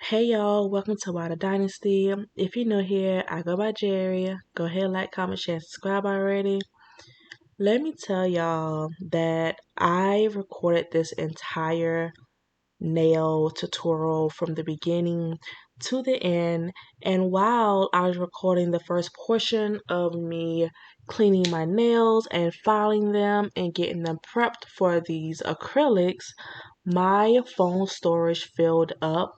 Hey y'all, welcome to WilderDynasty. If you're new here, I go by Jerry. Go ahead, like, comment, share, and subscribe already. Let me tell y'all that I recorded this entire nail tutorial from the beginning to the end, and while I was recording the first portion of me cleaning my nails and filing them and getting them prepped for these acrylics, my phone storage filled up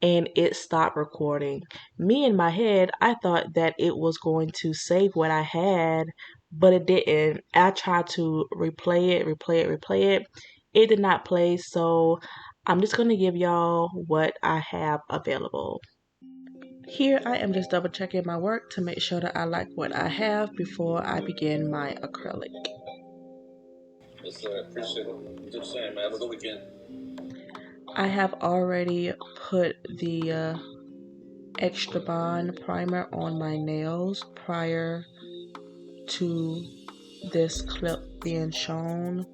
and it stopped recording. Me in my head, I thought that it was going to save what I had, but it didn't. I tried to replay it. It did not play, so I'm just going to give y'all what I have available. Here I am just double checking my work to make sure that I like what I have before I begin my acrylic. Yes, sir. I appreciate it. Just saying, man. Have a good weekend. I have already put the extra bond primer on my nails prior to this clip being shown,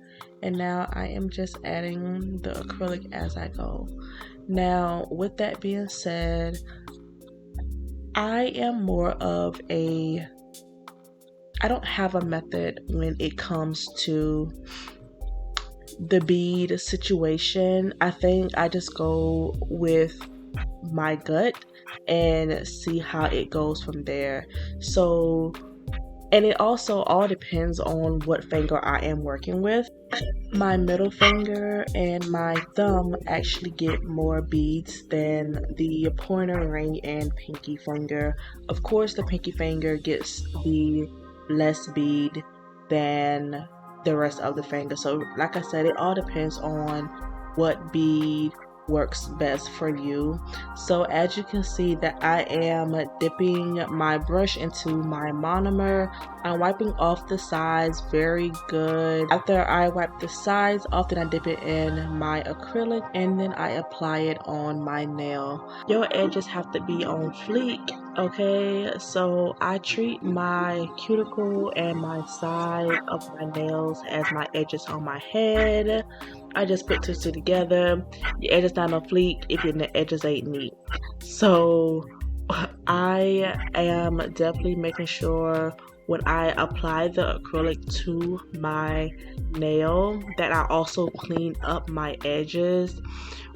and now I am just adding the acrylic as I go. Now, with that being said, I am more of I don't have a method when it comes to the bead situation. I think I just go with my gut and see how it goes from there. So, and it also all depends on what finger I am working with. My middle finger and my thumb actually get more beads than the pointer, ring, and pinky finger. Of course, the pinky finger gets the less bead than the rest of the finger. So, like I said, it all depends on what bead works best for you. So as you can see that I am dipping my brush into my monomer. I'm wiping off the sides very good. After I wipe the sides off, then I dip it in my acrylic and then I apply it on my nail. Your edges have to be on fleek, okay? So I treat my cuticle and my side of my nails as my edges on my head. I just put two together. The edges not on fleek if your edges ain't neat. So I am definitely making sure when I apply the acrylic to my nail that I also clean up my edges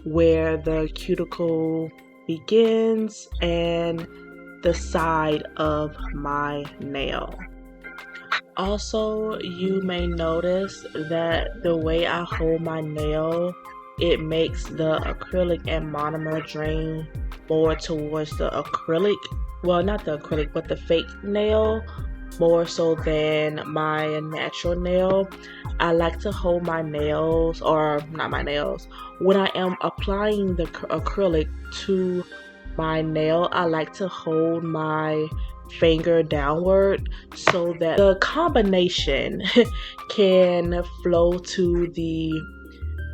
where the cuticle begins and the side of my nail. Also, you may notice that the way I hold my nail, it makes the acrylic and monomer drain more towards the acrylic. Well, not the acrylic, but the fake nail more so than my natural nail. I like to hold my nails, or not my nails, when I am applying the acrylic to my nail, I like to hold my finger downward so that the combination can flow to the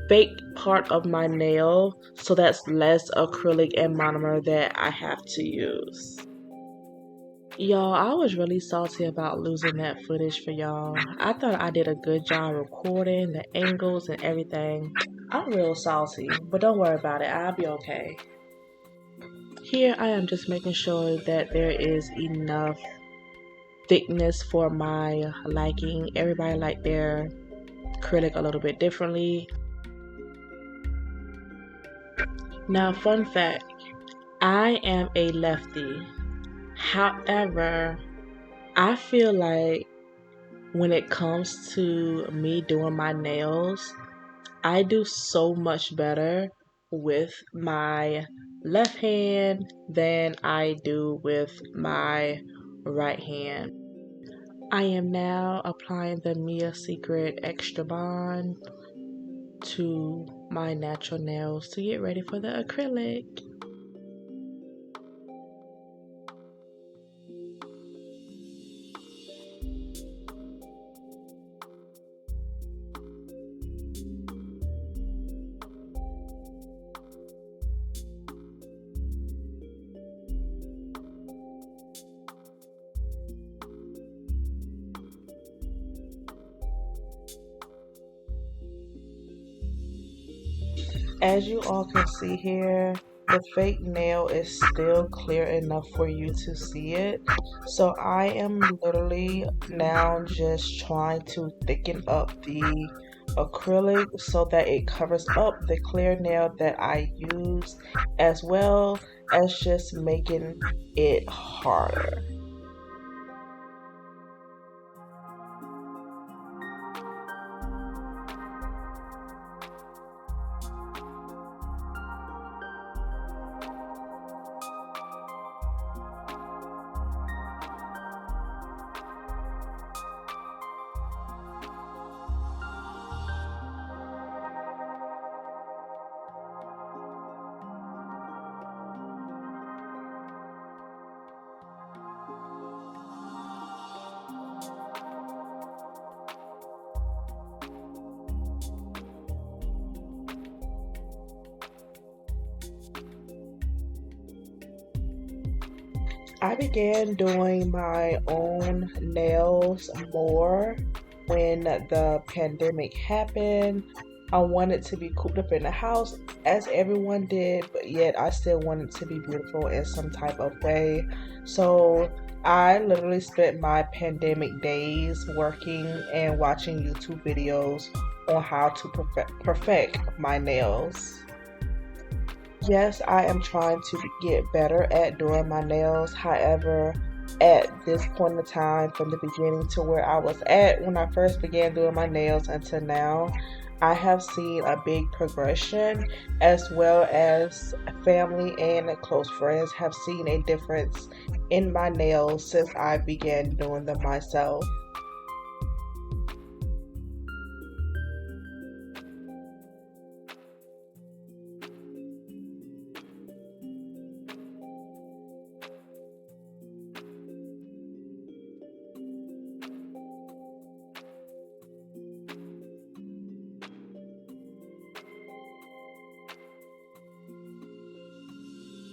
fake part of my nail, so that's less acrylic and monomer that I have to use. Y'all, I was really salty about losing that footage for y'all. I thought I did a good job recording the angles and everything. I'm real salty, but don't worry about it, I'll be okay. Here I am just making sure that there is enough thickness for my liking. Everybody like their acrylic a little bit differently. Now, fun fact, I am a lefty. However, I feel like when it comes to me doing my nails, I do so much better with my left hand than I do with my right hand. I am now applying the Mia Secret Extra Bond to my natural nails to get ready for the acrylic. As you all can see here, the fake nail is still clear enough for you to see it. So I am literally now just trying to thicken up the acrylic so that it covers up the clear nail that I used, as well as just making it harder. I began doing my own nails more when the pandemic happened. I wanted to be cooped up in the house as everyone did, but yet I still wanted to be beautiful in some type of way. So I literally spent my pandemic days working and watching YouTube videos on how to perfect my nails. Yes, I am trying to get better at doing my nails. However, at this point in time, from the beginning to where I was at when I first began doing my nails until now, I have seen a big progression, as well as family and close friends have seen a difference in my nails since I began doing them myself.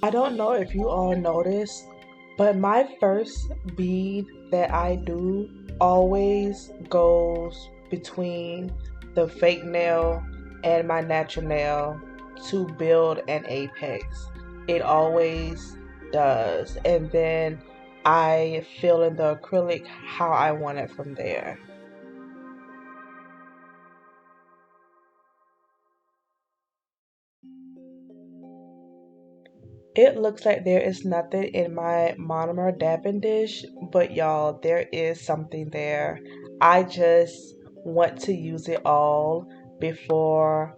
I don't know if you all noticed, but my first bead that I do always goes between the fake nail and my natural nail to build an apex. It always does. And then I fill in the acrylic how I want it from there. It looks like there is nothing in my monomer dabbing dish, but y'all, there is something there. I just want to use it all before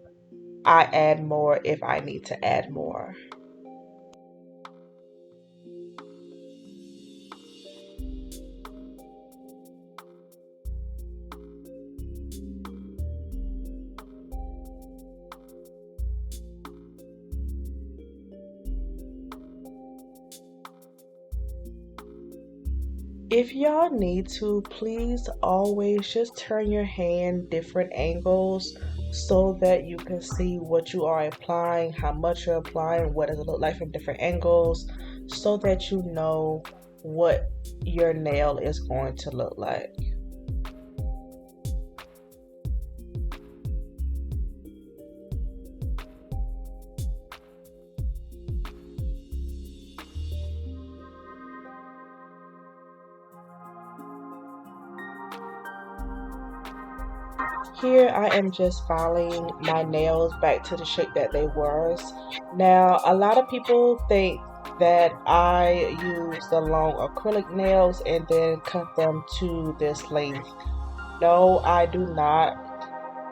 I add more if I need to add more. If y'all need to, please always just turn your hand different angles so that you can see what you are applying, how much you're applying, what does it look like from different angles, so that you know what your nail is going to look like. Here I am just filing my nails back to the shape that they were. Now, a lot of people think that I use the long acrylic nails and then cut them to this length. No, I do not.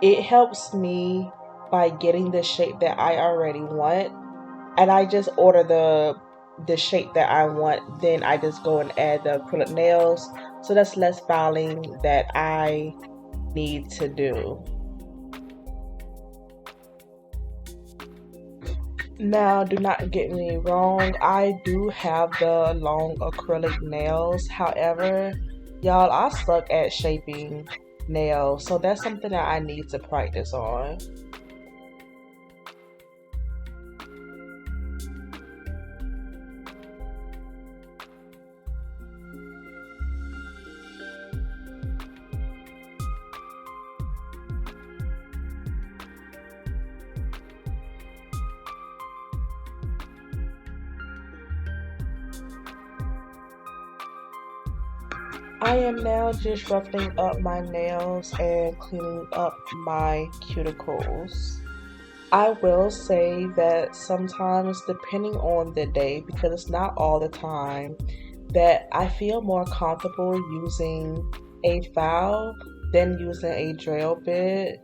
It helps me by getting the shape that I already want, and I just order the shape that I want, then I just go and add the acrylic nails. So that's less filing that I need to do. Now, do not get me wrong, I do have the long acrylic nails. However, y'all, I suck at shaping nails, so that's something that I need to practice on. I am now just roughening up my nails and cleaning up my cuticles. I will say that sometimes, depending on the day, because it's not all the time, that I feel more comfortable using a file than using a drill bit.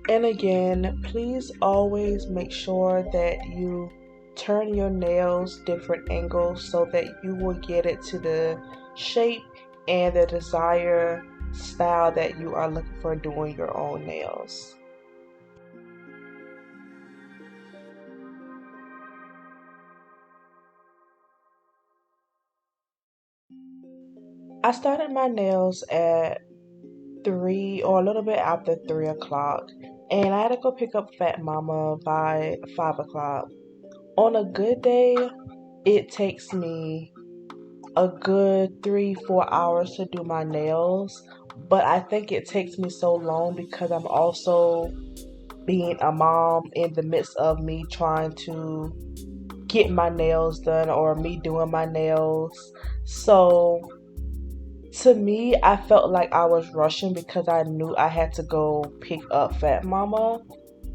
And again, please always make sure that you turn your nails different angles so that you will get it to the shape and the desired style that you are looking for doing your own nails. I started my nails at 3 or a little bit after 3 o'clock, and I had to go pick up Fat Mama by 5 o'clock. On a good day, it takes me a good 3-4 hours to do my nails, but I think it takes me so long because I'm also being a mom in the midst of me trying to get my nails done or me doing my nails. So to me, I felt like I was rushing because I knew I had to go pick up Fat Mama.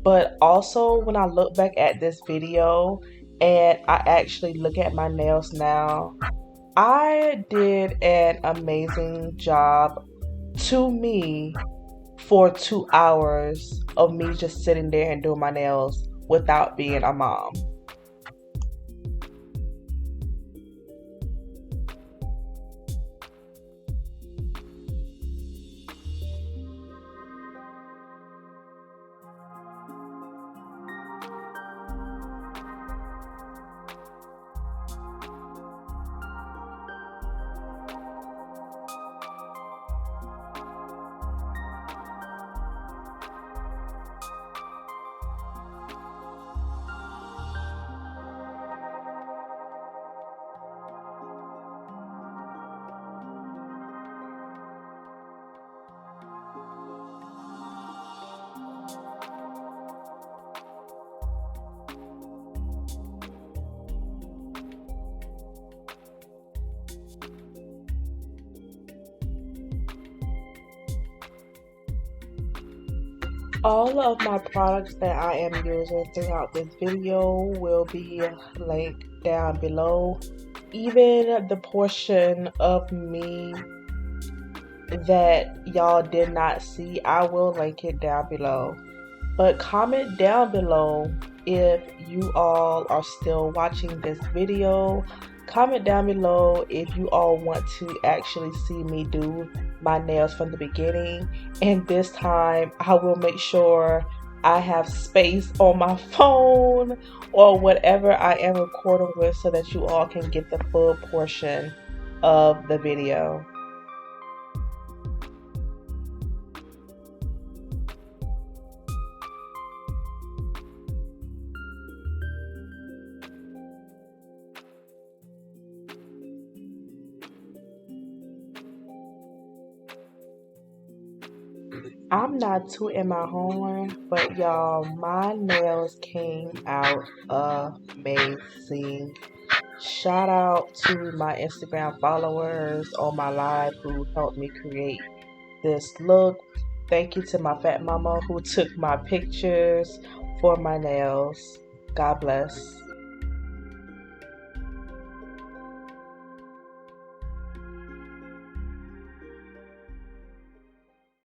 But also, when I look back at this video and I actually look at my nails now, I did an amazing job to me for 2 hours of me just sitting there and doing my nails without being a mom. All of my products that I am using throughout this video will be linked down below. Even the portion of me that y'all did not see, I will link it down below. But comment down below if you all are still watching this video. Comment down below if you all want to actually see me do my nails from the beginning. And this time I will make sure I have space on my phone or whatever I am recording with so that you all can get the full portion of the video. I'm not tooting my horn, but y'all, my nails came out amazing. Shout out to my Instagram followers on my live who helped me create this look. Thank you to my Fat Mama who took my pictures for my nails. God bless.